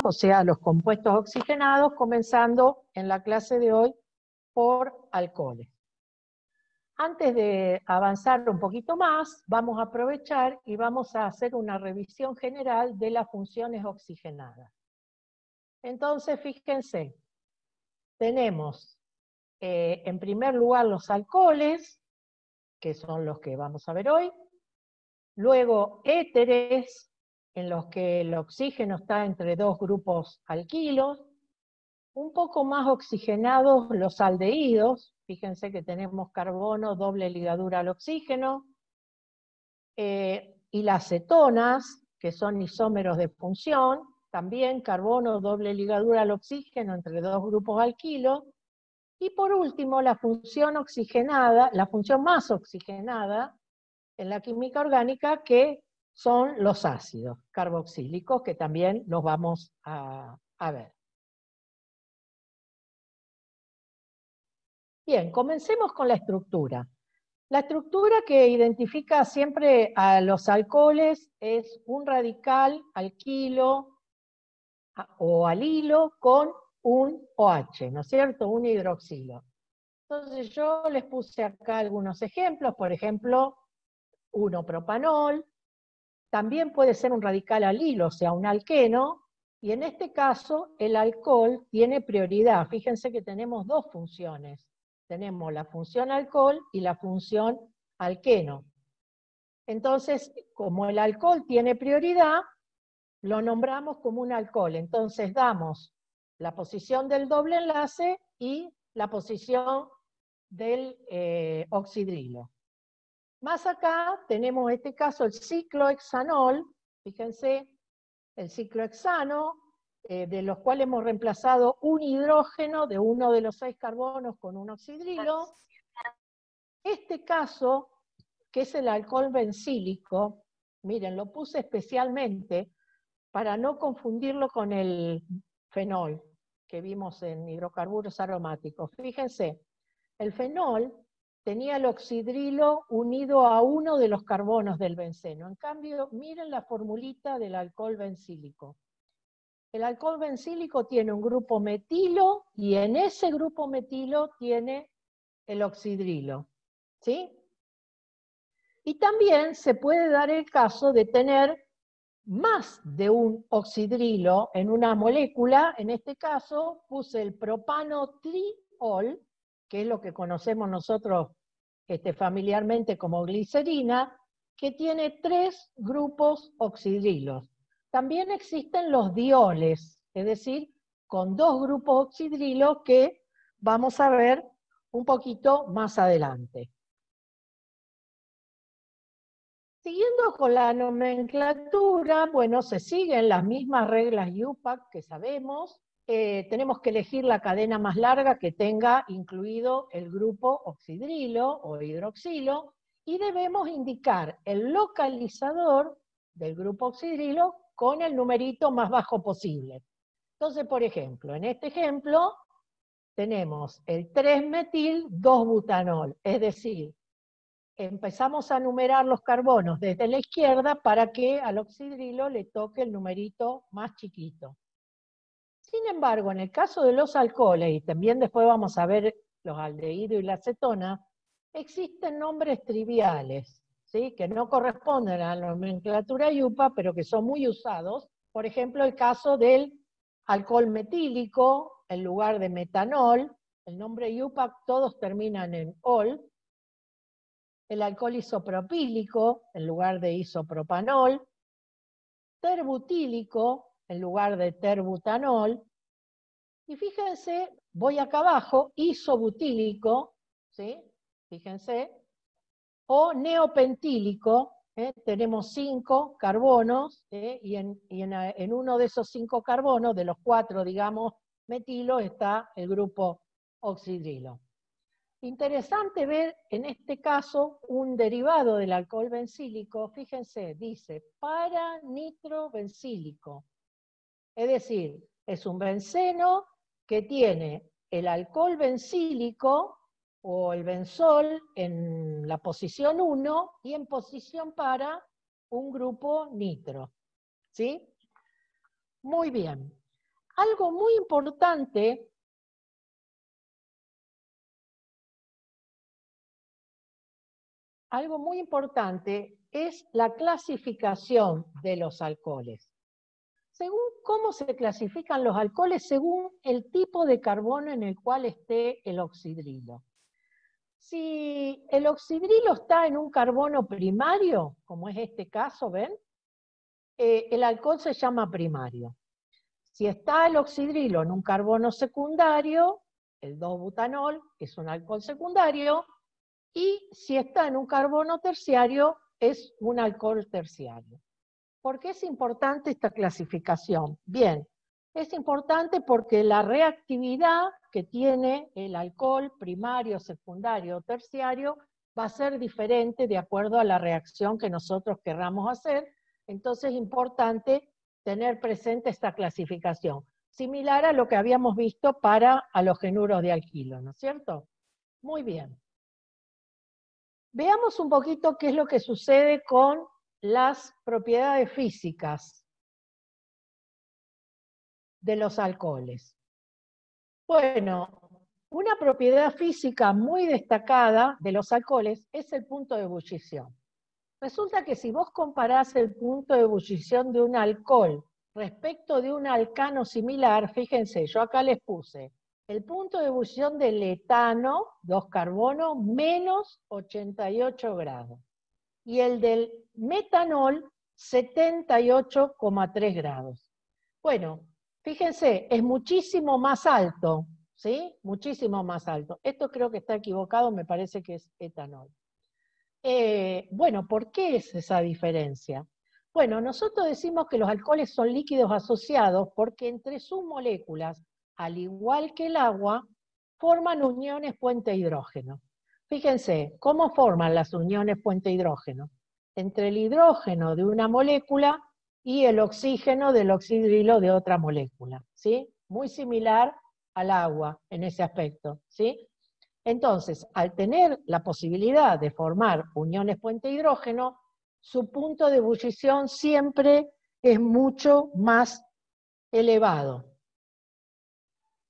o sea, los compuestos oxigenados, comenzando en la clase de hoy por alcoholes. Antes de avanzar un poquito más, vamos a aprovechar y vamos a hacer una revisión general de las funciones oxigenadas. Entonces, fíjense, tenemos en primer lugar los alcoholes, que son los que vamos a ver hoy, luego éteres, en los que el oxígeno está entre dos grupos alquilos, un poco más oxigenados los aldehídos, fíjense que tenemos carbono, doble ligadura al oxígeno, y las cetonas, que son isómeros de función, también carbono, doble ligadura al oxígeno entre dos grupos alquilos, y por último la función oxigenada, la función más oxigenada en la química orgánica, que son los ácidos carboxílicos, que también los vamos a ver. Bien, comencemos con la estructura. La estructura que identifica siempre a los alcoholes es un radical alquilo o alilo con un OH, ¿no es cierto? Un hidroxilo. Entonces yo les puse acá algunos ejemplos, por ejemplo, 1-propanol, también puede ser un radical alilo, o sea, un alqueno, y en este caso el alcohol tiene prioridad. Fíjense que tenemos dos funciones. Tenemos la función alcohol y la función alqueno. Entonces, como el alcohol tiene prioridad, lo nombramos como un alcohol. Entonces damos la posición del doble enlace y la posición del oxidrilo. Más acá tenemos en este caso el ciclohexanol, fíjense, el ciclohexano, de los cuales hemos reemplazado un hidrógeno de uno de los 6 carbonos con un oxidrilo. Este caso, que es el alcohol bencílico, miren, lo puse especialmente para no confundirlo con el fenol que vimos en hidrocarburos aromáticos. Fíjense, el fenol tenía el oxidrilo unido a uno de los carbonos del benceno. En cambio, miren la formulita del alcohol bencílico. El alcohol bencílico tiene un grupo metilo y en ese grupo metilo tiene el oxidrilo, ¿sí? Y también se puede dar el caso de tener más de un oxidrilo en una molécula. En este caso puse el propanotriol, que es lo que conocemos nosotros familiarmente como glicerina, que tiene 3 grupos oxidrilos. También existen los dioles, es decir, con 2 grupos oxidrilos que vamos a ver un poquito más adelante. Siguiendo con la nomenclatura, bueno, se siguen las mismas reglas IUPAC que sabemos. Tenemos que elegir la cadena más larga que tenga incluido el grupo oxidrilo o hidroxilo, y debemos indicar el localizador del grupo oxidrilo con el numerito más bajo posible. Entonces, por ejemplo, en este ejemplo tenemos el 3-metil-2-butanol, es decir, empezamos a numerar los carbonos desde la izquierda para que al oxidrilo le toque el numerito más chiquito. Sin embargo, en el caso de los alcoholes, y también después vamos a ver los aldehídos y la acetona, existen nombres triviales, ¿sí? Que no corresponden a la nomenclatura IUPAC, pero que son muy usados. Por ejemplo, el caso del alcohol metílico, en lugar de metanol, el nombre IUPAC todos terminan en ol. El alcohol isopropílico en lugar de isopropanol, terbutílico en lugar de terbutanol, y fíjense, voy acá abajo, isobutílico, ¿sí? Fíjense, o neopentílico, tenemos 5 carbonos, y en uno de esos 5 carbonos, de los 4, digamos, metilo, está el grupo oxidrilo. Interesante ver en este caso un derivado del alcohol bencílico, fíjense, dice para-nitrobencílico. Es decir, es un benceno que tiene el alcohol bencílico o el benzol en la posición 1 y en posición para un grupo nitro. ¿Sí? Muy bien. Algo muy importante es la clasificación de los alcoholes. Según cómo se clasifican los alcoholes, según el tipo de carbono en el cual esté el oxidrilo. Si el oxidrilo está en un carbono primario, como es este caso, ¿ven? El alcohol se llama primario. Si está el oxidrilo en un carbono secundario, el 2-butanol es un alcohol secundario, y si está en un carbono terciario, es un alcohol terciario. ¿Por qué es importante esta clasificación? Bien, es importante porque la reactividad que tiene el alcohol primario, secundario o terciario va a ser diferente de acuerdo a la reacción que nosotros querramos hacer. Entonces es importante tener presente esta clasificación, similar a lo que habíamos visto para halogenuros de alquilo, ¿no es cierto? Muy bien. Veamos un poquito qué es lo que sucede con las propiedades físicas de los alcoholes. Bueno, una propiedad física muy destacada de los alcoholes es el punto de ebullición. Resulta que si vos comparás el punto de ebullición de un alcohol respecto de un alcano similar, fíjense, yo acá les puse el punto de ebullición del etano, 2 carbono, menos 88 grados. Y el del metanol, 78,3 grados. Bueno, fíjense, es muchísimo más alto, ¿sí? Muchísimo más alto. Esto creo que está equivocado, me parece que es etanol. Bueno, ¿por qué es esa diferencia? Bueno, nosotros decimos que los alcoholes son líquidos asociados porque entre sus moléculas, al igual que el agua, forman uniones puente-hidrógeno. Fíjense, ¿cómo forman las uniones puente-hidrógeno? Entre el hidrógeno de una molécula y el oxígeno del oxidrilo de otra molécula, ¿sí? Muy similar al agua en ese aspecto, ¿sí? Entonces, al tener la posibilidad de formar uniones puente-hidrógeno, su punto de ebullición siempre es mucho más elevado.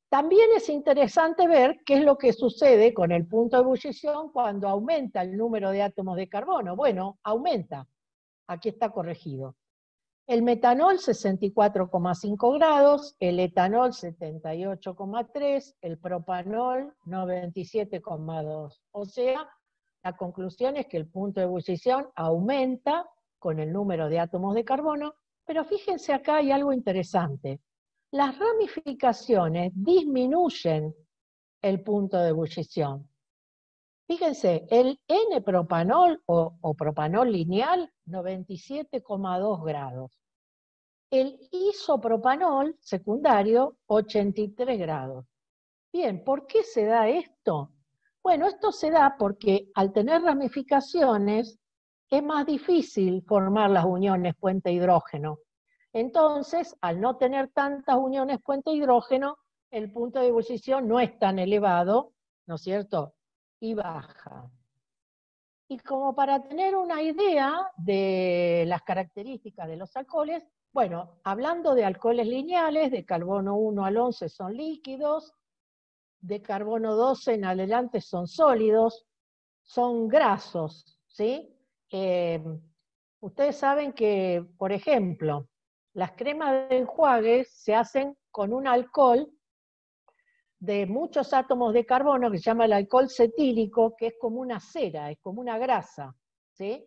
También es interesante ver qué es lo que sucede con el punto de ebullición cuando aumenta el número de átomos de carbono. Bueno, aumenta. Aquí está corregido. El metanol 64,5 grados, el etanol 78,3, el propanol 97,2. O sea, la conclusión es que el punto de ebullición aumenta con el número de átomos de carbono, pero fíjense acá hay algo interesante. Las ramificaciones disminuyen el punto de ebullición. Fíjense, el N-propanol o propanol lineal, 97,2 grados. El isopropanol secundario, 83 grados. Bien, ¿por qué se da esto? Bueno, esto se da porque al tener ramificaciones es más difícil formar las uniones puente-hidrógeno. Entonces, al no tener tantas uniones puente-hidrógeno, el punto de ebullición no es tan elevado, ¿no es cierto? Y baja. Y como para tener una idea de las características de los alcoholes, bueno, hablando de alcoholes lineales, de carbono 1 al 11 son líquidos, de carbono 12 en adelante son sólidos, son grasos, ¿sí? Ustedes saben que, por ejemplo, las cremas de enjuague se hacen con un alcohol de muchos átomos de carbono que se llama el alcohol cetílico, que es como una cera, es como una grasa, ¿sí?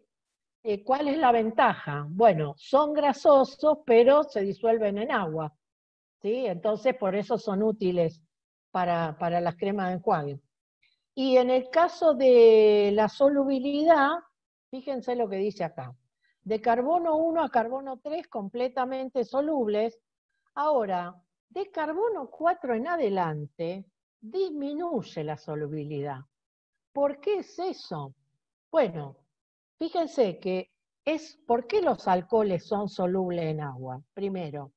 ¿Cuál es la ventaja? Bueno, son grasosos, pero se disuelven en agua, ¿sí? Entonces, por eso son útiles para las cremas de enjuague. Y en el caso de la solubilidad, fíjense lo que dice acá. De carbono 1 a carbono 3 completamente solubles. Ahora, de carbono 4 en adelante, disminuye la solubilidad. ¿Por qué es eso? Bueno, fíjense que ¿por qué los alcoholes son solubles en agua? Primero,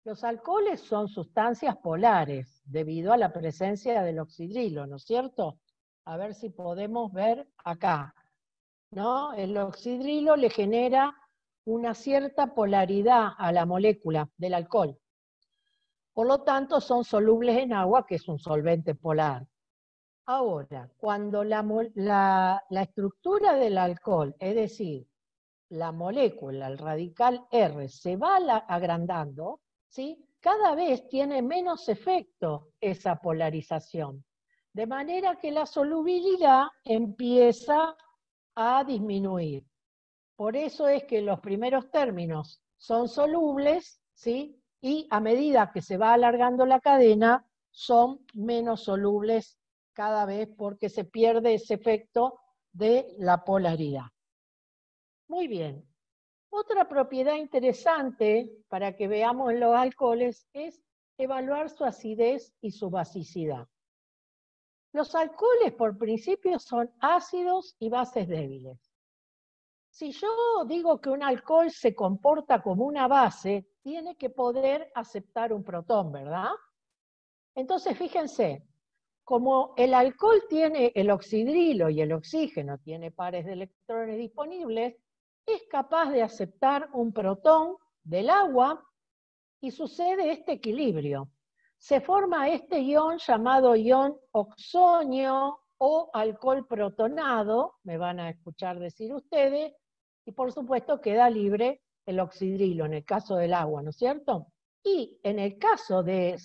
los alcoholes son sustancias polares debido a la presencia del oxidrilo, ¿no es cierto? A ver si podemos ver acá, ¿no? El oxidrilo le genera una cierta polaridad a la molécula del alcohol. Por lo tanto, son solubles en agua, que es un solvente polar. Ahora, cuando la estructura del alcohol, es decir, la molécula, el radical R, se va agrandando, ¿sí? Cada vez tiene menos efecto esa polarización. De manera que la solubilidad empieza a disminuir. Por eso es que los primeros términos son solubles, ¿sí? Y a medida que se va alargando la cadena, son menos solubles cada vez porque se pierde ese efecto de la polaridad. Muy bien. Otra propiedad interesante para que veamos en los alcoholes es evaluar su acidez y su basicidad. Los alcoholes por principio son ácidos y bases débiles. Si yo digo que un alcohol se comporta como una base, tiene que poder aceptar un protón, ¿verdad? Entonces fíjense, como el alcohol tiene el oxidrilo y el oxígeno, tiene pares de electrones disponibles, es capaz de aceptar un protón del agua y sucede este equilibrio. Se forma este ion llamado ion oxonio o alcohol protonado, me van a escuchar decir ustedes, y por supuesto queda libre el oxidrilo en el caso del agua, ¿no es cierto? Y en el caso de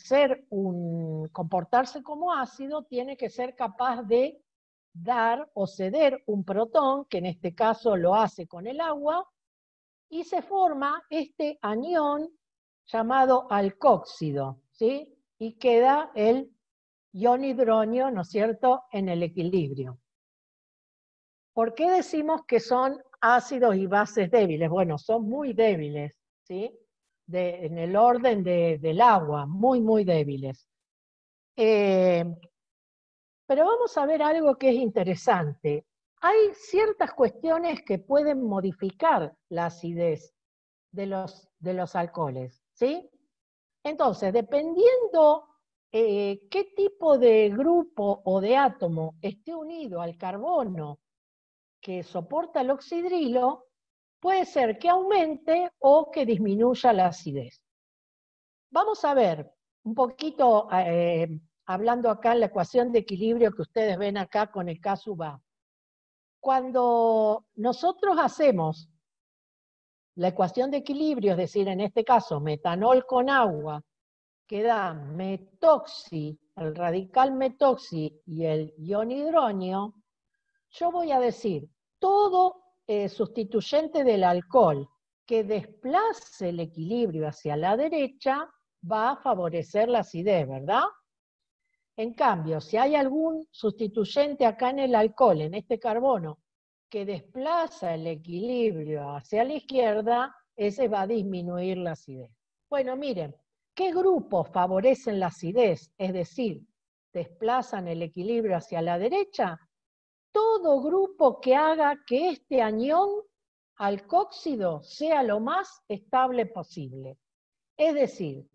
comportarse como ácido, tiene que ser capaz de dar o ceder un protón, que en este caso lo hace con el agua, y se forma este anión llamado alcóxido, ¿sí? Y queda el ion hidronio, ¿no es cierto?, en el equilibrio. ¿Por qué decimos que son ácidos y bases débiles? Bueno, son muy débiles, ¿sí? En el orden del agua, muy, muy débiles. Pero vamos a ver algo que es interesante. Hay ciertas cuestiones que pueden modificar la acidez de los alcoholes, ¿sí? Entonces, dependiendo qué tipo de grupo o de átomo esté unido al carbono que soporta el oxidrilo, puede ser que aumente o que disminuya la acidez. Vamos a ver un poquito, hablando acá en la ecuación de equilibrio que ustedes ven acá con el K sub A. Cuando nosotros hacemos la ecuación de equilibrio, es decir, en este caso, metanol con agua, que da metoxi, el radical metoxi y el ion hidronio, yo voy a decir, todo sustituyente del alcohol que desplace el equilibrio hacia la derecha va a favorecer la acidez, ¿verdad? En cambio, si hay algún sustituyente acá en el alcohol, en este carbono, que desplaza el equilibrio hacia la izquierda, ese va a disminuir la acidez. Bueno, miren, ¿qué grupos favorecen la acidez? Es decir, desplazan el equilibrio hacia la derecha. Todo grupo que haga que este anión alcóxido sea lo más estable posible. Es decir,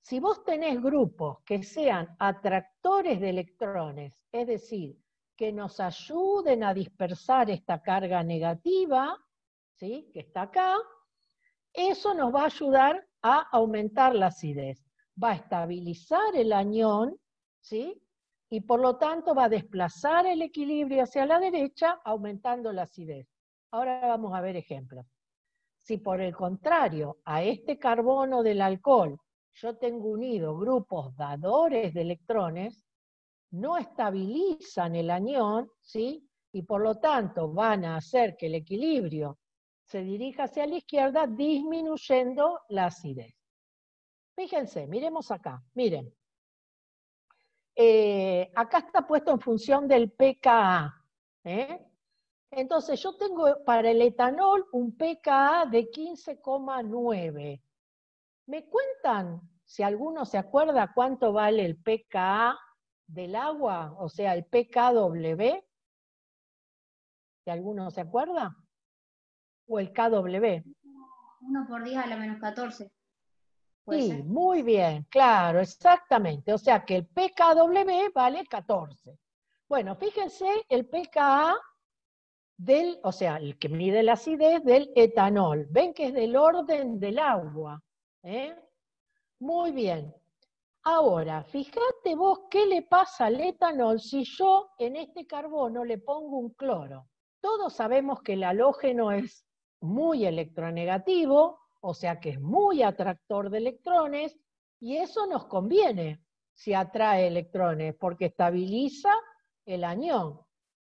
si vos tenés grupos que sean atractores de electrones, es decir, que nos ayuden a dispersar esta carga negativa, ¿sí?, que está acá, eso nos va a ayudar a aumentar la acidez. Va a estabilizar el anión, ¿sí?, y por lo tanto va a desplazar el equilibrio hacia la derecha, aumentando la acidez. Ahora vamos a ver ejemplos. Si por el contrario a este carbono del alcohol yo tengo unido grupos dadores de electrones, no estabilizan el anión, ¿sí?, y por lo tanto van a hacer que el equilibrio se dirija hacia la izquierda, disminuyendo la acidez. Fíjense, miremos acá, miren. Acá está puesto en función del pKa. Entonces yo tengo para el etanol un pKa de 15,9. ¿Me cuentan, si alguno se acuerda, cuánto vale el pKa del agua? O sea, el pKw. ¿Si alguno se acuerda? ¿O el KW? 1 por 10 a la menos 14. ¿Puede Sí, ser? muy bien, claro, exactamente. O sea que el pKw vale 14. Bueno, fíjense el pKa o sea, el que mide la acidez del etanol. Ven que es del orden del agua. Muy bien. Ahora, fíjate vos qué le pasa al etanol si yo en este carbono le pongo un cloro. Todos sabemos que el halógeno es muy electronegativo, o sea que es muy atractor de electrones, y eso nos conviene si atrae electrones, porque estabiliza el anión.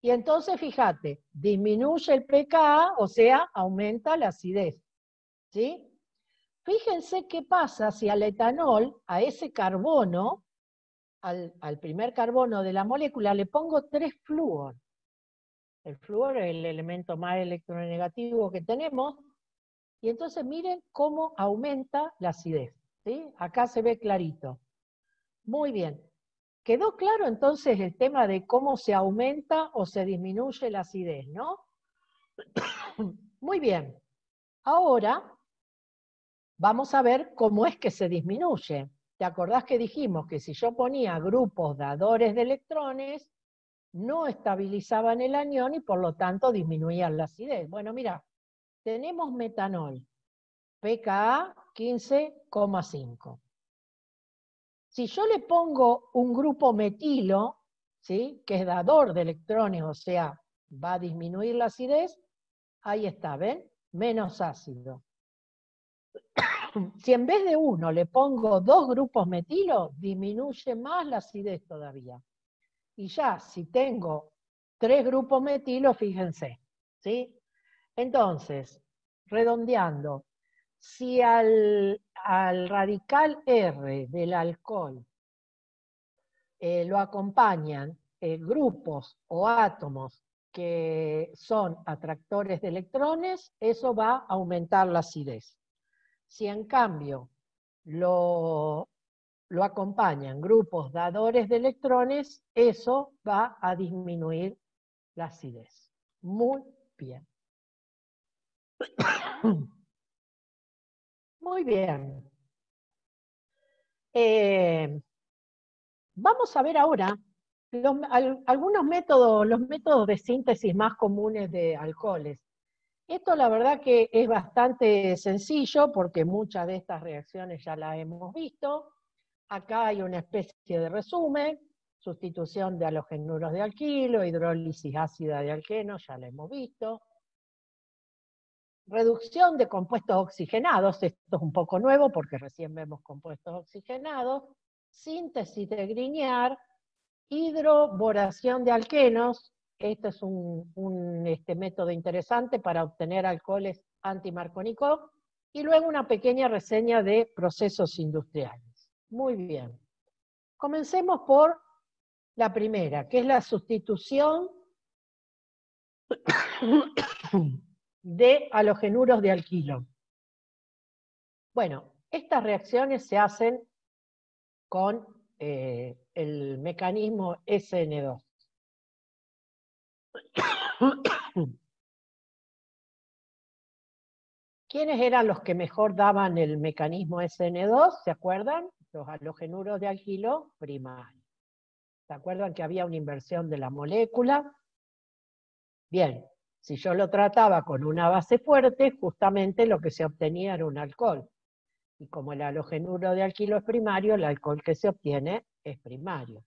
Y entonces, fíjate, disminuye el pKa, o sea, aumenta la acidez. ¿Sí? Fíjense qué pasa si al etanol, a ese carbono, al primer carbono de la molécula, le pongo 3 flúor. El flúor es el elemento más electronegativo que tenemos, y entonces miren cómo aumenta la acidez. ¿Sí? Acá se ve clarito. Muy bien. ¿Quedó claro entonces el tema de cómo se aumenta o se disminuye la acidez, no? Muy bien. Ahora vamos a ver cómo es que se disminuye. ¿Te acordás que dijimos que si yo ponía grupos dadores de electrones, no estabilizaban el anión y por lo tanto disminuían la acidez? Bueno, mira, tenemos metanol, pKa 15,5. Si yo le pongo un grupo metilo, ¿sí?, que es dador de electrones, o sea, va a disminuir la acidez, ahí está, ¿ven? Menos ácido. Si en vez de uno le pongo 2 grupos metilo, disminuye más la acidez todavía. Y ya, si tengo 3 grupos metilo, fíjense, ¿sí? Entonces, redondeando, si al radical R del alcohol lo acompañan grupos o átomos que son atractores de electrones, eso va a aumentar la acidez. Si en cambio lo acompañan grupos dadores de electrones, eso va a disminuir la acidez. Muy bien. Muy bien. Vamos a ver ahora algunos métodos, los métodos de síntesis más comunes de alcoholes. Esto la verdad que es bastante sencillo porque muchas de estas reacciones ya las hemos visto. Acá hay una especie de resumen: sustitución de halogenuros de alquilo, hidrólisis ácida de alqueno, ya la hemos visto. Reducción de compuestos oxigenados, esto es un poco nuevo porque recién vemos compuestos oxigenados. Síntesis de Grignard, hidroboración de alquenos, este es un método interesante para obtener alcoholes anti-Markovnikov, y luego una pequeña reseña de procesos industriales. Muy bien. Comencemos por la primera, que es la sustitución de halogenuros de alquilo. Bueno, estas reacciones se hacen con el mecanismo SN2. ¿Quiénes eran los que mejor daban el mecanismo SN2? ¿Se acuerdan? Los halogenuros de alquilo primarios. ¿Se acuerdan que había una inversión de la molécula? Bien, si yo lo trataba con una base fuerte, justamente lo que se obtenía era un alcohol. Y como el halogenuro de alquilo es primario, el alcohol que se obtiene es primario.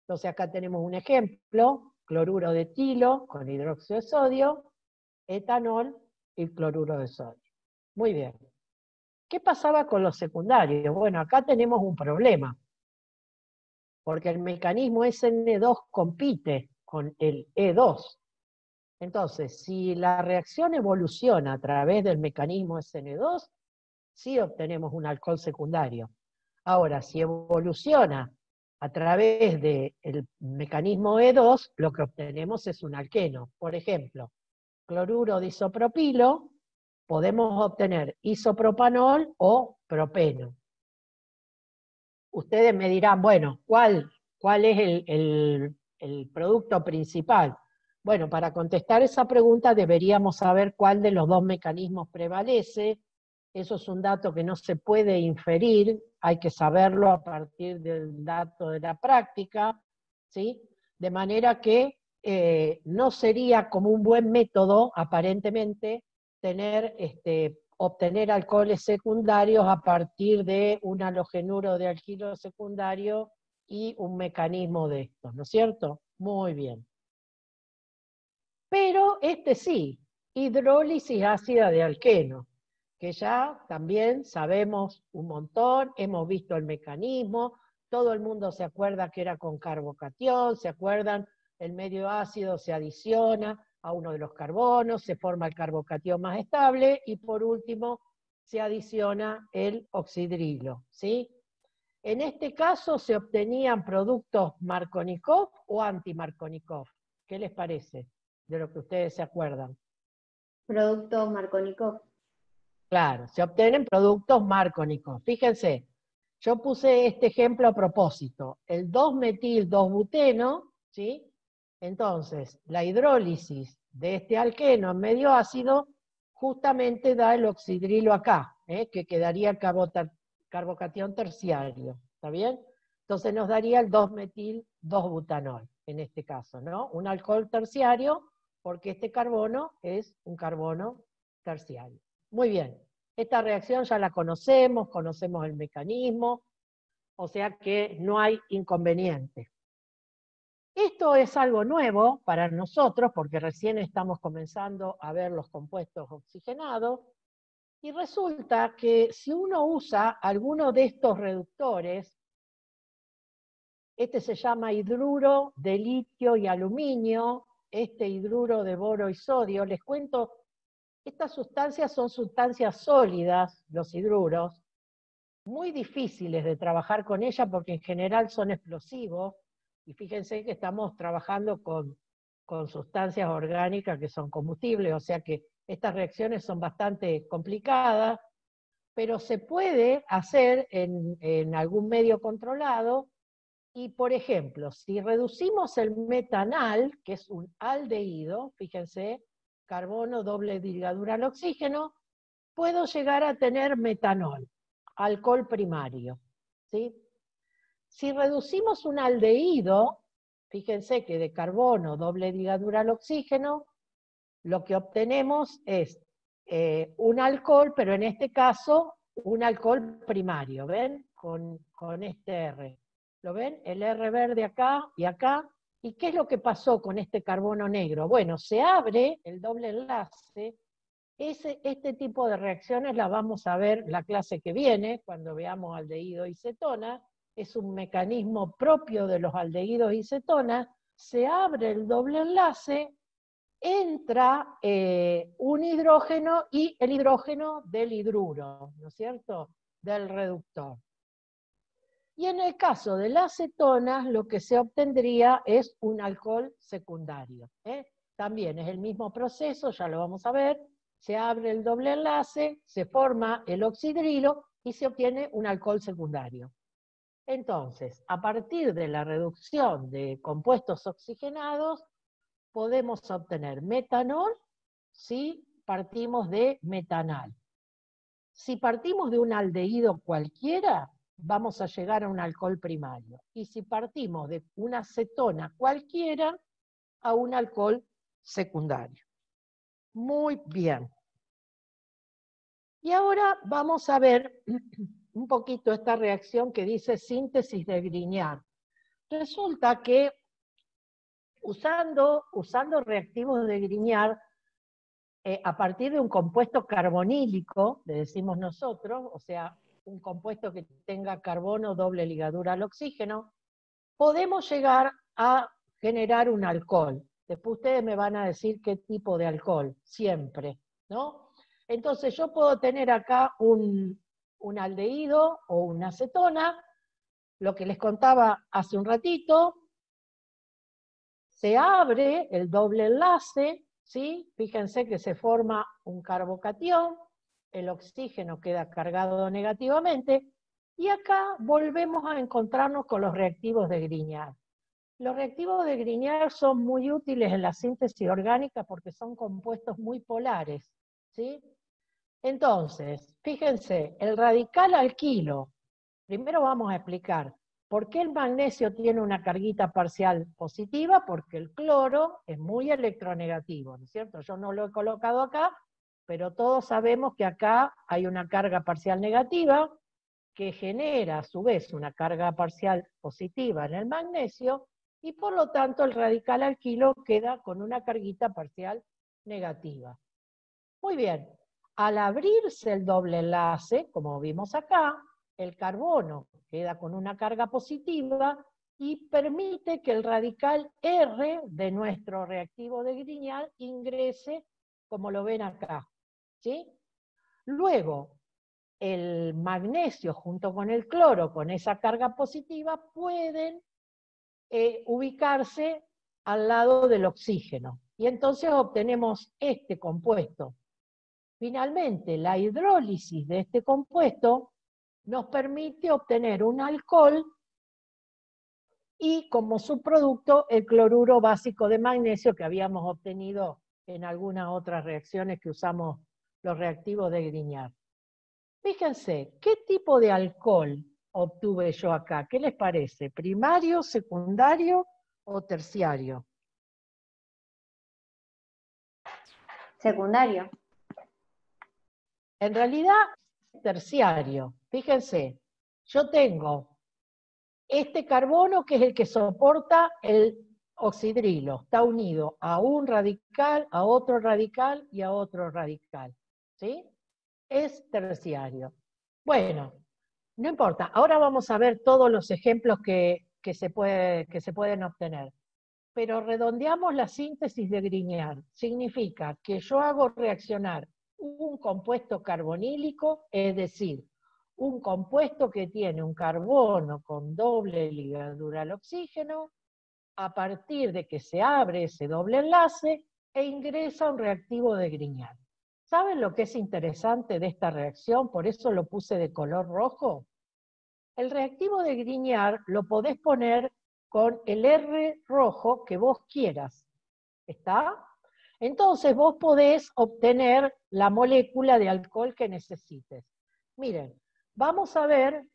Entonces acá tenemos un ejemplo: cloruro de etilo con hidróxido de sodio, etanol y cloruro de sodio. Muy bien. ¿Qué pasaba con los secundarios? Bueno, acá tenemos un problema, porque el mecanismo SN2 compite con el E2. Entonces, si la reacción evoluciona a través del mecanismo SN2, sí obtenemos un alcohol secundario. Ahora, si evoluciona a través del mecanismo E2, lo que obtenemos es un alqueno. Por ejemplo, cloruro de isopropilo, podemos obtener isopropanol o propeno. Ustedes me dirán, bueno, ¿cuál es el producto principal? Bueno, para contestar esa pregunta deberíamos saber cuál de los dos mecanismos prevalece. Eso es un dato que no se puede inferir, hay que saberlo a partir del dato de la práctica, ¿sí? De manera que no sería como un buen método, aparentemente, tener obtener alcoholes secundarios a partir de un halogenuro de alquilo secundario y un mecanismo de esto, ¿no es cierto? Muy bien. Pero este sí, hidrólisis ácida de alqueno, que ya también sabemos un montón, hemos visto el mecanismo, todo el mundo se acuerda que era con carbocatión, se acuerdan, el medio ácido se adiciona a uno de los carbonos, se forma el carbocatión más estable, y por último se adiciona el oxidrilo, ¿sí? En este caso se obtenían productos Markovnikov o anti-Markovnikov. ¿Qué les parece de lo que ustedes se acuerdan? Producto Markovnikov. Claro, se obtienen productos Markovnikov. Fíjense, yo puse este ejemplo a propósito. El 2-metil-2-buteno, ¿sí? Entonces, la hidrólisis de este alqueno en medio ácido justamente da el oxidrilo acá, que quedaría el carbocatión terciario. ¿Está bien? Entonces nos daría el 2-metil-2-butanol, en este caso, ¿no? Un alcohol terciario, porque este carbono es un carbono terciario. Muy bien, esta reacción ya la conocemos, conocemos el mecanismo, o sea que no hay inconveniente. Esto es algo nuevo para nosotros, porque recién estamos comenzando a ver los compuestos oxigenados, y resulta que si uno usa alguno de estos reductores, este se llama hidruro de litio y aluminio, este hidruro de boro y sodio, les cuento, estas sustancias son sustancias sólidas, los hidruros, muy difíciles de trabajar con ellas porque en general son explosivos, y fíjense que estamos trabajando con sustancias orgánicas que son combustibles, o sea que estas reacciones son bastante complicadas, pero se puede hacer en algún medio controlado, y por ejemplo, si reducimos el metanal, que es un aldehído, fíjense, carbono, doble ligadura al oxígeno, puedo llegar a tener metanol, alcohol primario, ¿sí? Si reducimos un aldehído, fíjense que de carbono, doble ligadura al oxígeno, lo que obtenemos es un alcohol, pero en este caso un alcohol primario, ¿ven? Con este R. ¿Lo ven? El R verde acá y acá. ¿Y qué es lo que pasó con este carbono negro? Bueno, se abre el doble enlace. Este tipo de reacciones las vamos a ver la clase que viene, cuando veamos aldehído y cetona. Es un mecanismo propio de los aldehídos y cetonas. Se abre el doble enlace, entra un hidrógeno y el hidrógeno del hidruro, ¿no es cierto?, del reductor. Y en el caso de las cetonas, lo que se obtendría es un alcohol secundario. También es el mismo proceso, ya lo vamos a ver, se abre el doble enlace, se forma el oxidrilo y se obtiene un alcohol secundario. Entonces, a partir de la reducción de compuestos oxigenados, podemos obtener metanol si partimos de metanal. Si partimos de un aldehído cualquiera, vamos a llegar a un alcohol primario. Y si partimos de una cetona cualquiera, a un alcohol secundario. Muy bien. Y ahora vamos a ver un poquito esta reacción que dice síntesis de Grignard. Resulta que usando reactivos de Grignard, a partir de un compuesto carbonílico, le decimos nosotros, o sea, un compuesto que tenga carbono doble ligadura al oxígeno, podemos llegar a generar un alcohol. Después ustedes me van a decir qué tipo de alcohol, siempre, ¿no? Entonces yo puedo tener acá un aldehído o una acetona, lo que les contaba hace un ratito, se abre el doble enlace, ¿sí? Fíjense que se forma un carbocatión, el oxígeno queda cargado negativamente, y acá volvemos a encontrarnos con los reactivos de Grignard. Los reactivos de Grignard son muy útiles en la síntesis orgánica porque son compuestos muy polares, ¿sí? Entonces, fíjense, el radical alquilo, primero vamos a explicar por qué el magnesio tiene una carguita parcial positiva, porque el cloro es muy electronegativo, ¿no es cierto? Yo no lo he colocado acá, pero todos sabemos que acá hay una carga parcial negativa que genera a su vez una carga parcial positiva en el magnesio, y por lo tanto el radical alquilo queda con una carguita parcial negativa. Muy bien, al abrirse el doble enlace, como vimos acá, el carbono queda con una carga positiva y permite que el radical R de nuestro reactivo de Grignard ingrese, como lo ven acá, ¿sí? Luego, el magnesio junto con el cloro, con esa carga positiva, pueden ubicarse al lado del oxígeno. Y entonces obtenemos este compuesto. Finalmente, la hidrólisis de este compuesto nos permite obtener un alcohol y como subproducto el cloruro básico de magnesio que habíamos obtenido en algunas otras reacciones que usamos los reactivos de Grignard. Fíjense, ¿qué tipo de alcohol obtuve yo acá? ¿Qué les parece? ¿Primario, secundario o terciario? Secundario. En realidad, terciario. Fíjense, yo tengo este carbono que es el que soporta el oxidrilo. Está unido a un radical, a otro radical y a otro radical. ¿Sí? Es terciario. Bueno, no importa. Ahora vamos a ver todos los ejemplos que se pueden obtener. Pero redondeamos la síntesis de Grignard. Significa que yo hago reaccionar un compuesto carbonílico, es decir, un compuesto que tiene un carbono con doble ligadura al oxígeno, a partir de que se abre ese doble enlace e ingresa un reactivo de Grignard. ¿Saben lo que es interesante de esta reacción? Por eso lo puse de color rojo. El reactivo de Grignard lo podés poner con el R rojo que vos quieras. ¿Está? Entonces vos podés obtener la molécula de alcohol que necesites. Miren, vamos a ver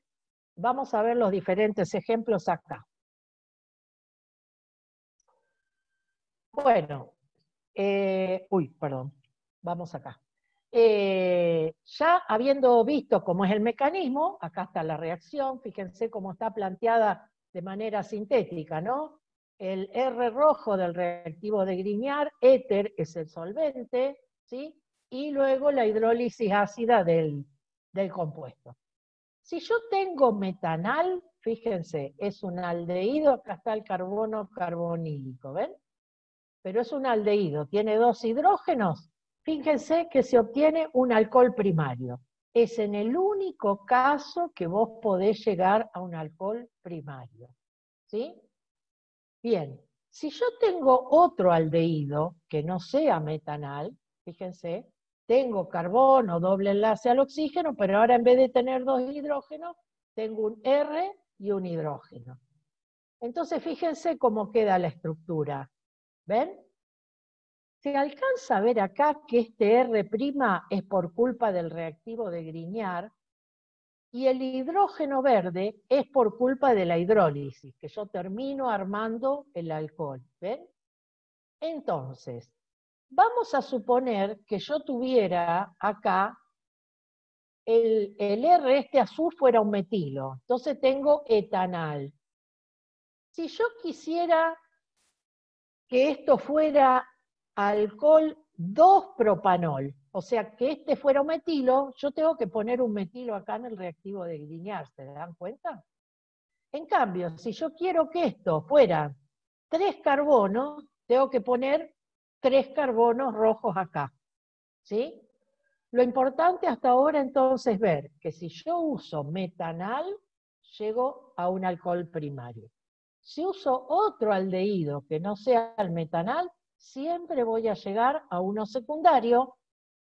los diferentes ejemplos acá. Bueno, perdón, vamos acá. Ya habiendo visto cómo es el mecanismo, acá está la reacción, fíjense cómo está planteada de manera sintética, ¿no? El R rojo del reactivo de Grignard, éter es el solvente, ¿sí? Y luego la hidrólisis ácida del compuesto. Si yo tengo metanal, fíjense, es un aldehído, acá está el carbono carbonílico, ¿ven? Pero es un aldehído, tiene dos hidrógenos. Fíjense que se obtiene un alcohol primario. Es en el único caso que vos podés llegar a un alcohol primario. ¿Sí? Bien, si yo tengo otro aldehído que no sea metanal, fíjense, tengo carbono, doble enlace al oxígeno, pero ahora en vez de tener dos hidrógenos, tengo un R y un hidrógeno. Entonces fíjense cómo queda la estructura. ¿Ven? Se alcanza a ver acá que este R' es por culpa del reactivo de Grignard y el hidrógeno verde es por culpa de la hidrólisis, que yo termino armando el alcohol. ¿Ven? Entonces, vamos a suponer que yo tuviera acá el R este azul fuera un metilo. Entonces tengo etanal. Si yo quisiera que esto fuera alcohol 2-propanol, o sea, que este fuera un metilo, yo tengo que poner un metilo acá en el reactivo de Grignard, ¿se dan cuenta? En cambio, si yo quiero que esto fuera 3 carbonos, tengo que poner 3 carbonos rojos acá, ¿sí? Lo importante hasta ahora entonces es ver que si yo uso metanal, llego a un alcohol primario. Si uso otro aldehído que no sea el metanal, siempre voy a llegar a uno secundario.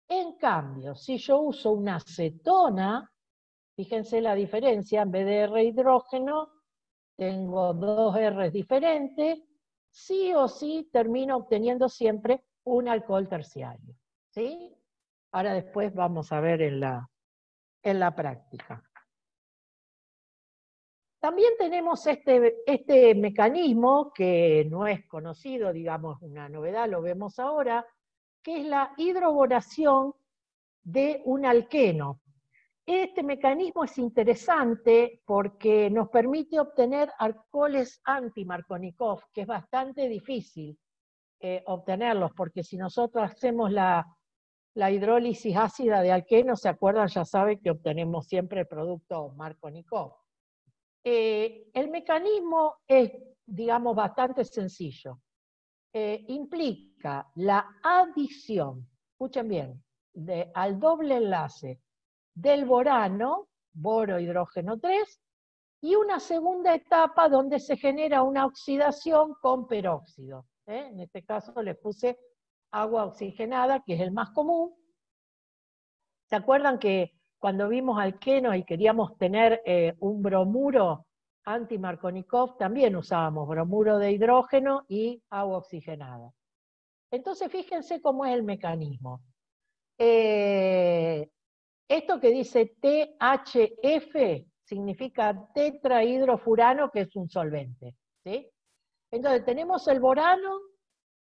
En cambio, si yo uso una acetona, fíjense la diferencia, en vez de R hidrógeno, tengo dos R's diferentes, sí o sí termino obteniendo siempre un alcohol terciario. ¿Sí? Ahora después vamos a ver en la práctica. También tenemos este mecanismo que no es conocido, digamos, una novedad, lo vemos ahora, que es la hidroboración de un alqueno. Este mecanismo es interesante porque nos permite obtener alcoholes anti-Markovnikov, que es bastante difícil obtenerlos, porque si nosotros hacemos la hidrólisis ácida de alqueno, ¿se acuerdan? Ya saben que obtenemos siempre el producto Markovnikov. El mecanismo es, digamos, bastante sencillo. Implica la adición, escuchen bien, al doble enlace del borano, boro hidrógeno 3, y una segunda etapa donde se genera una oxidación con peróxido. En este caso le puse agua oxigenada, que es el más común. ¿Se acuerdan que cuando vimos alqueno y queríamos tener un bromuro anti-Markovnikov, también usábamos bromuro de hidrógeno y agua oxigenada? Entonces fíjense cómo es el mecanismo. Esto que dice THF significa tetrahidrofurano, que es un solvente, ¿sí? Entonces tenemos el borano,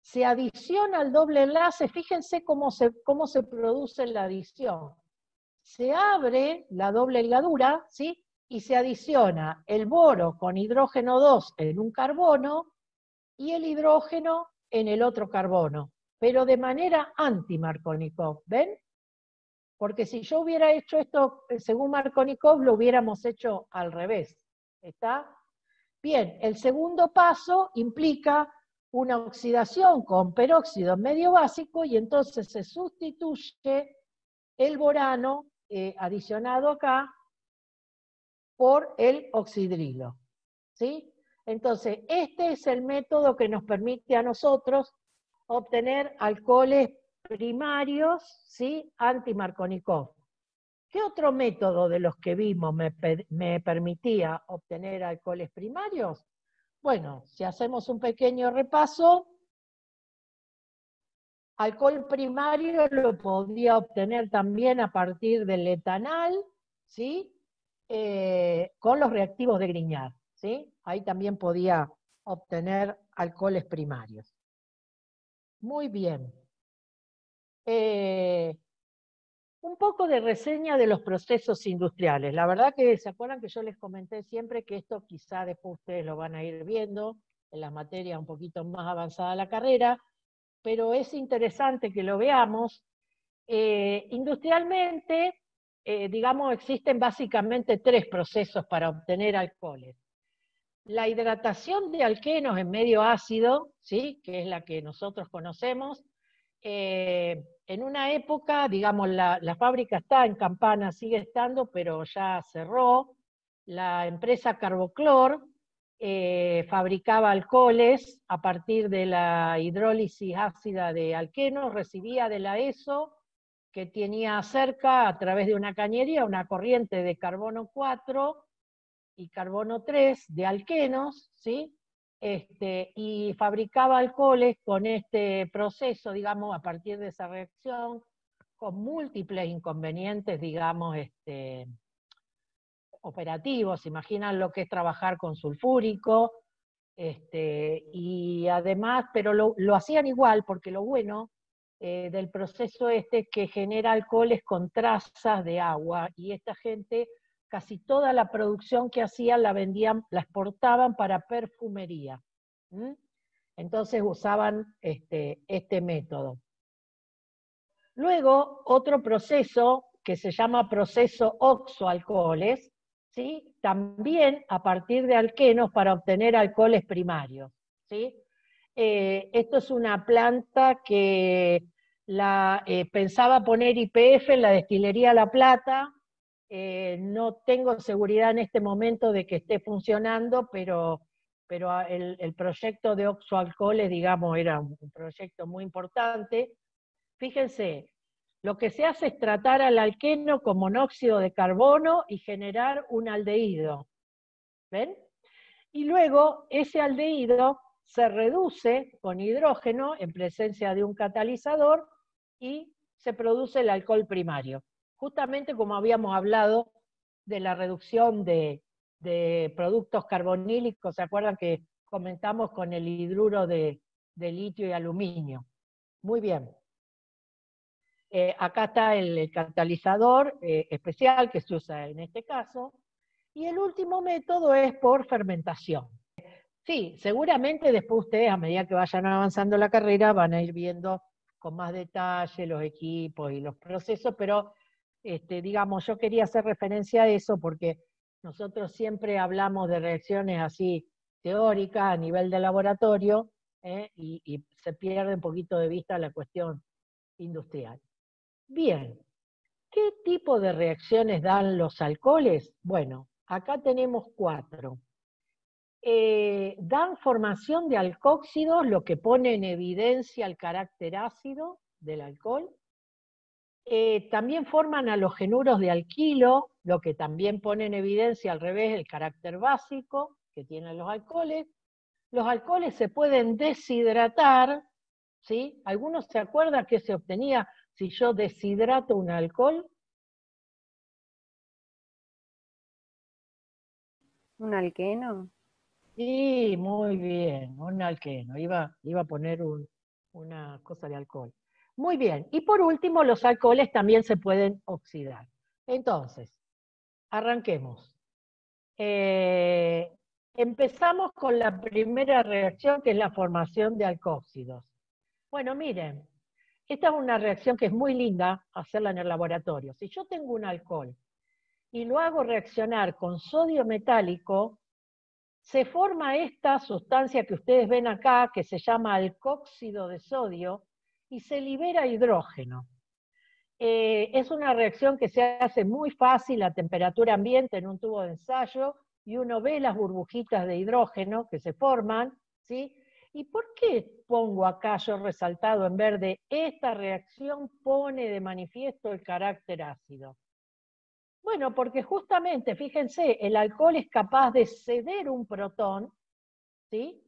se adiciona al doble enlace, fíjense cómo se produce la adición. Se abre la doble ligadura, ¿sí? Y se adiciona el boro con hidrógeno 2 en un carbono y el hidrógeno en el otro carbono, pero de manera anti-Markovnikov, ¿ven? Porque si yo hubiera hecho esto según Markovnikov, lo hubiéramos hecho al revés. ¿Está? Bien, el segundo paso implica una oxidación con peróxido medio básico y entonces se sustituye el borano adicionado acá por el oxidrilo. ¿Sí? Entonces, este es el método que nos permite a nosotros obtener alcoholes primarios, ¿sí? Anti-Markovnikov. ¿Qué otro método de los que vimos me permitía obtener alcoholes primarios? Bueno, si hacemos un pequeño repaso, alcohol primario lo podía obtener también a partir del etanal, ¿sí? Con los reactivos de Grignard, ¿sí? Ahí también podía obtener alcoholes primarios. Muy bien. Un poco de reseña de los procesos industriales. La verdad que se acuerdan que yo les comenté siempre que esto quizá después ustedes lo van a ir viendo en las materias un poquito más avanzada de la carrera, pero es interesante que lo veamos. Industrialmente, digamos, existen básicamente 3 procesos para obtener alcoholes. La hidratación de alquenos en medio ácido, ¿sí? Que es la que nosotros conocemos. En una época, digamos, la fábrica está en Campana, sigue estando, pero ya cerró. La empresa Carboclor fabricaba alcoholes a partir de la hidrólisis ácida de alquenos, recibía de la ESO, que tenía cerca, a través de una cañería, una corriente de carbono 4 y carbono 3 de alquenos, ¿sí? Y fabricaba alcoholes con este proceso, digamos, a partir de esa reacción, con múltiples inconvenientes, digamos, operativos. Imaginan lo que es trabajar con sulfúrico, y además, pero lo hacían igual, porque lo bueno del proceso es que genera alcoholes con trazas de agua, y esta gente, casi toda la producción que hacían la vendían, la exportaban para perfumería. Entonces usaban este método. Luego, otro proceso que se llama proceso oxoalcoholes, ¿sí? También a partir de alquenos para obtener alcoholes primarios, ¿sí? Esto es una planta que pensaba poner YPF en la destilería La Plata. No tengo seguridad en este momento de que esté funcionando, pero el proyecto de oxoalcoholes, digamos, era un proyecto muy importante. Fíjense, lo que se hace es tratar al alqueno con monóxido de carbono y generar un aldehído. ¿Ven? Y luego ese aldehído se reduce con hidrógeno en presencia de un catalizador y se produce el alcohol primario. Justamente como habíamos hablado de la reducción de productos carbonílicos, ¿se acuerdan que comentamos con el hidruro de litio y aluminio? Muy bien. Acá está el catalizador especial que se usa en este caso. Y el último método es por fermentación. Sí, seguramente después ustedes, a medida que vayan avanzando la carrera, van a ir viendo con más detalle los equipos y los procesos, pero digamos, yo quería hacer referencia a eso porque nosotros siempre hablamos de reacciones así teóricas a nivel de laboratorio, y se pierde un poquito de vista la cuestión industrial. Bien, ¿qué tipo de reacciones dan los alcoholes? Bueno, acá tenemos 4. Dan formación de alcóxidos, lo que pone en evidencia el carácter ácido del alcohol. También forman halogenuros de alquilo, lo que también pone en evidencia al revés el carácter básico que tienen los alcoholes. Los alcoholes se pueden deshidratar, ¿sí? ¿Algunos se acuerdan qué se obtenía si yo deshidrato un alcohol? ¿Un alqueno? Sí, muy bien, un alqueno. Iba a poner una cosa de alcohol. Muy bien. Y por último, los alcoholes también se pueden oxidar. Entonces, arranquemos. Empezamos con la primera reacción, que es la formación de alcóxidos. Bueno, miren, esta es una reacción que es muy linda hacerla en el laboratorio. Si yo tengo un alcohol y lo hago reaccionar con sodio metálico, se forma esta sustancia que ustedes ven acá, que se llama alcóxido de sodio, y se libera hidrógeno. Es una reacción que se hace muy fácil a temperatura ambiente en un tubo de ensayo, y uno ve las burbujitas de hidrógeno que se forman, ¿sí? ¿Y por qué pongo acá yo resaltado en verde? Esta reacción pone de manifiesto el carácter ácido. Bueno, porque justamente, fíjense, el alcohol es capaz de ceder un protón, ¿sí?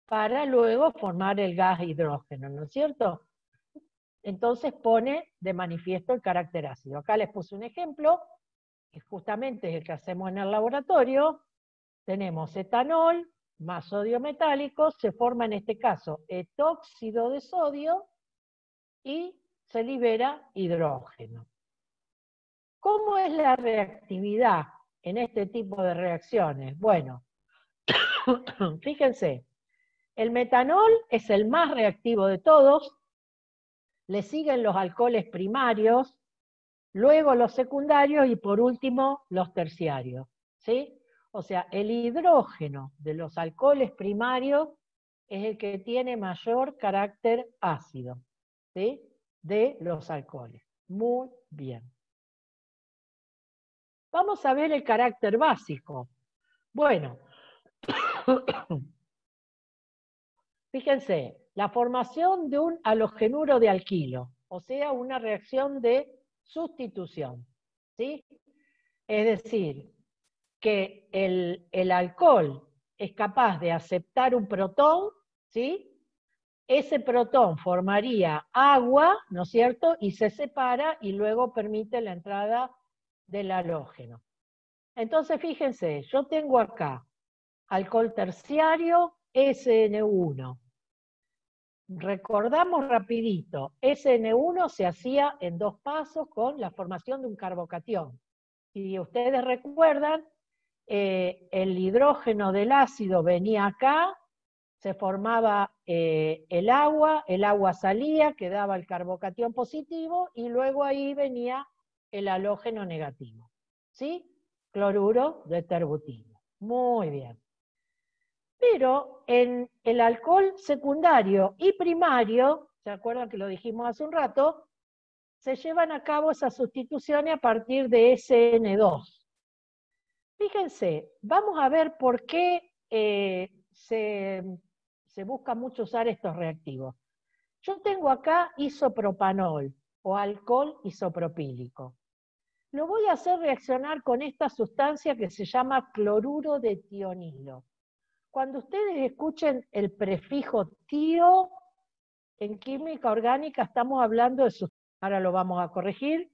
Para luego formar el gas hidrógeno, ¿no es cierto? Entonces pone de manifiesto el carácter ácido. Acá les puse un ejemplo, que justamente es el que hacemos en el laboratorio. Tenemos etanol más sodio metálico, se forma en este caso etóxido de sodio y se libera hidrógeno. ¿Cómo es la reactividad en este tipo de reacciones? Bueno, fíjense, el metanol es el más reactivo de todos, le siguen los alcoholes primarios, luego los secundarios y por último los terciarios, ¿sí? O sea, el hidrógeno de los alcoholes primarios es el que tiene mayor carácter ácido, ¿sí? De los alcoholes. Muy bien. Vamos a ver el carácter básico. Bueno, fíjense, la formación de un halogenuro de alquilo, o sea, una reacción de sustitución, ¿sí? Es decir, que el alcohol es capaz de aceptar un protón, ¿sí? Ese protón formaría agua, ¿no es cierto? Y se separa y luego permite la entrada del halógeno. Entonces, fíjense, yo tengo acá alcohol terciario, SN1. Recordamos rapidito, SN1 se hacía en 2 pasos con la formación de un carbocatión. Si ustedes recuerdan, el hidrógeno del ácido venía acá, se formaba el agua salía, quedaba el carbocatión positivo, y luego ahí venía el halógeno negativo. ¿Sí? Cloruro de terbutilo. Muy bien. Pero en el alcohol secundario y primario, ¿se acuerdan que lo dijimos hace un rato? Se llevan a cabo esas sustituciones a partir de SN2. Fíjense, vamos a ver por qué se busca mucho usar estos reactivos. Yo tengo acá isopropanol o alcohol isopropílico. Lo voy a hacer reaccionar con esta sustancia que se llama cloruro de tionilo. Cuando ustedes escuchen el prefijo tio, en química orgánica estamos hablando de sustancias. Ahora lo vamos a corregir.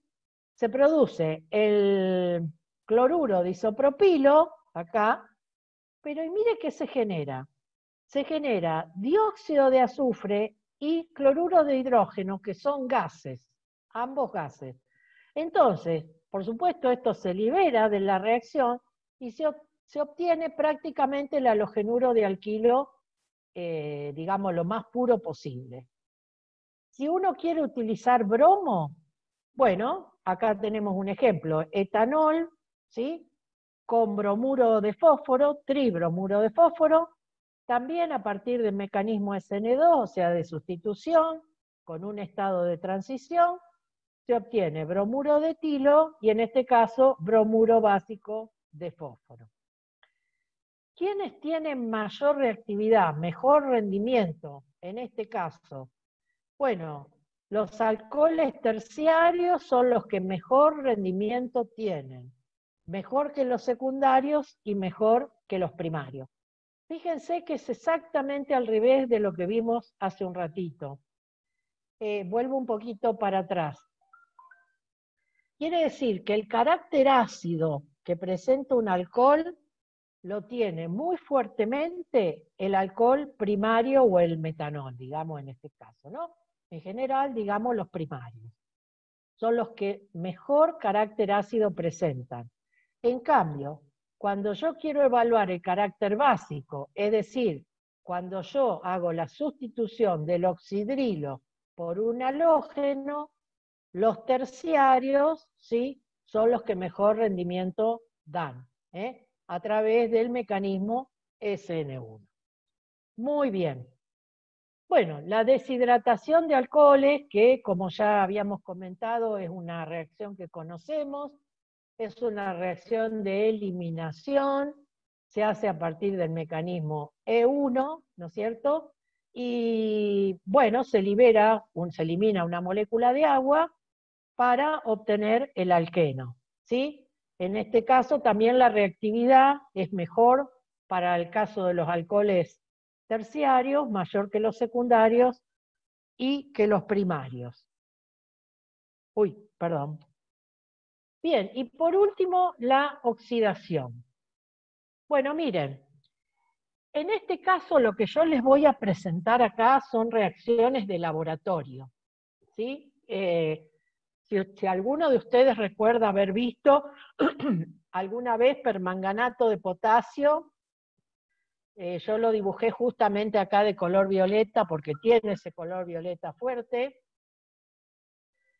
Se produce el cloruro de isopropilo, acá, pero y mire qué se genera. Se genera dióxido de azufre y cloruro de hidrógeno, que son gases. ambos gases. Entonces, por supuesto, esto se libera de la reacción y se obtiene prácticamente el halogenuro de alquilo, digamos, lo más puro posible. Si uno quiere utilizar bromo, bueno, acá tenemos un ejemplo, etanol, ¿sí? Con bromuro de fósforo, tribromuro de fósforo, también a partir del mecanismo SN2, o sea, de sustitución, con un estado de transición, se obtiene bromuro de etilo y en este caso bromuro básico de fósforo. ¿Quiénes tienen mayor reactividad, mejor rendimiento en este caso? Bueno, los alcoholes terciarios son los que mejor rendimiento tienen, mejor que los secundarios y mejor que los primarios. Fíjense que es exactamente al revés de lo que vimos hace un ratito. Vuelvo un poquito para atrás. Quiere decir que el carácter ácido que presenta un alcohol lo tiene muy fuertemente el alcohol primario o el metanol, digamos en este caso, ¿no? En general, digamos los primarios. Son los que mejor carácter ácido presentan. En cambio, cuando yo quiero evaluar el carácter básico, es decir, cuando yo hago la sustitución del oxidrilo por un halógeno, los terciarios, ¿sí?, son los que mejor rendimiento dan, a través del mecanismo SN1. Muy bien. Bueno, la deshidratación de alcoholes, que como ya habíamos comentado, es una reacción que conocemos, es una reacción de eliminación, se hace a partir del mecanismo E1, ¿no es cierto? Y bueno, se elimina una molécula de agua para obtener el alqueno, ¿sí? En este caso también la reactividad es mejor para el caso de los alcoholes terciarios, mayor que los secundarios y que los primarios. Uy, perdón. Bien, y por último, la oxidación. Bueno, miren, en este caso lo que yo les voy a presentar acá son reacciones de laboratorio, ¿sí? Si alguno de ustedes recuerda haber visto alguna vez permanganato de potasio, yo lo dibujé justamente acá de color violeta porque tiene ese color violeta fuerte,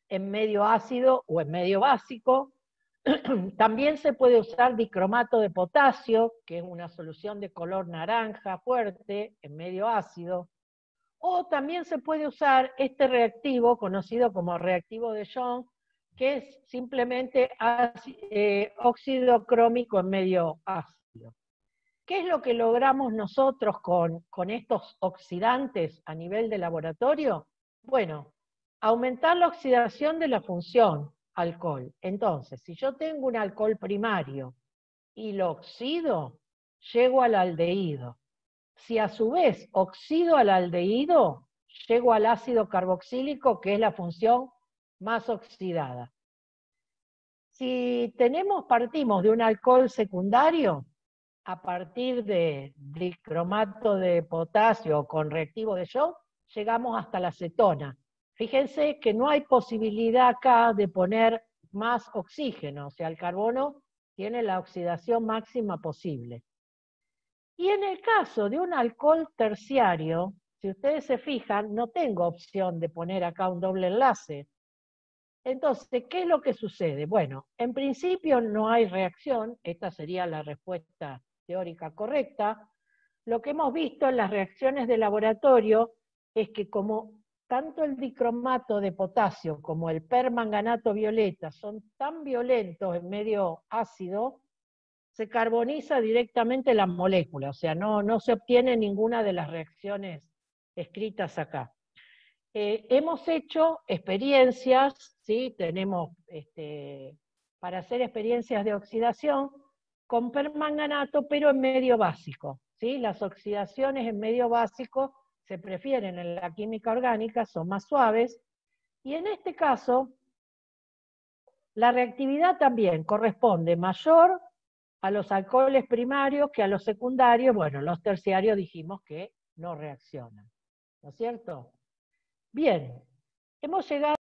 en medio ácido o en medio básico. También se puede usar dicromato de potasio, que es una solución de color naranja fuerte, en medio ácido. O también se puede usar este reactivo, conocido como reactivo de Young, que es simplemente óxido crómico en medio ácido. ¿Qué es lo que logramos nosotros con estos oxidantes a nivel de laboratorio? Bueno, aumentar la oxidación de la función alcohol. Entonces, si yo tengo un alcohol primario y lo oxido, llego al aldehído. Si a su vez oxido al aldehído, llego al ácido carboxílico, que es la función más oxidada. Si partimos de un alcohol secundario, a partir de dicromato de potasio con reactivo de Young, llegamos hasta la acetona. Fíjense que no hay posibilidad acá de poner más oxígeno, o sea, el carbono tiene la oxidación máxima posible. Y en el caso de un alcohol terciario, si ustedes se fijan, no tengo opción de poner acá un doble enlace. Entonces, ¿qué es lo que sucede? Bueno, en principio no hay reacción, esta sería la respuesta teórica correcta. Lo que hemos visto en las reacciones de laboratorio es que como tanto el dicromato de potasio como el permanganato violeta son tan violentos en medio ácido, se carboniza directamente la molécula, o sea, no se obtiene ninguna de las reacciones escritas acá. Hemos hecho experiencias, ¿sí? Tenemos para hacer experiencias de oxidación con permanganato, pero en medio básico, ¿sí? Las oxidaciones en medio básico se prefieren en la química orgánica, son más suaves, y en este caso, la reactividad también corresponde mayor a los alcoholes primarios que a los secundarios. Bueno, los terciarios dijimos que no reaccionan, ¿no es cierto? Bien, hemos llegado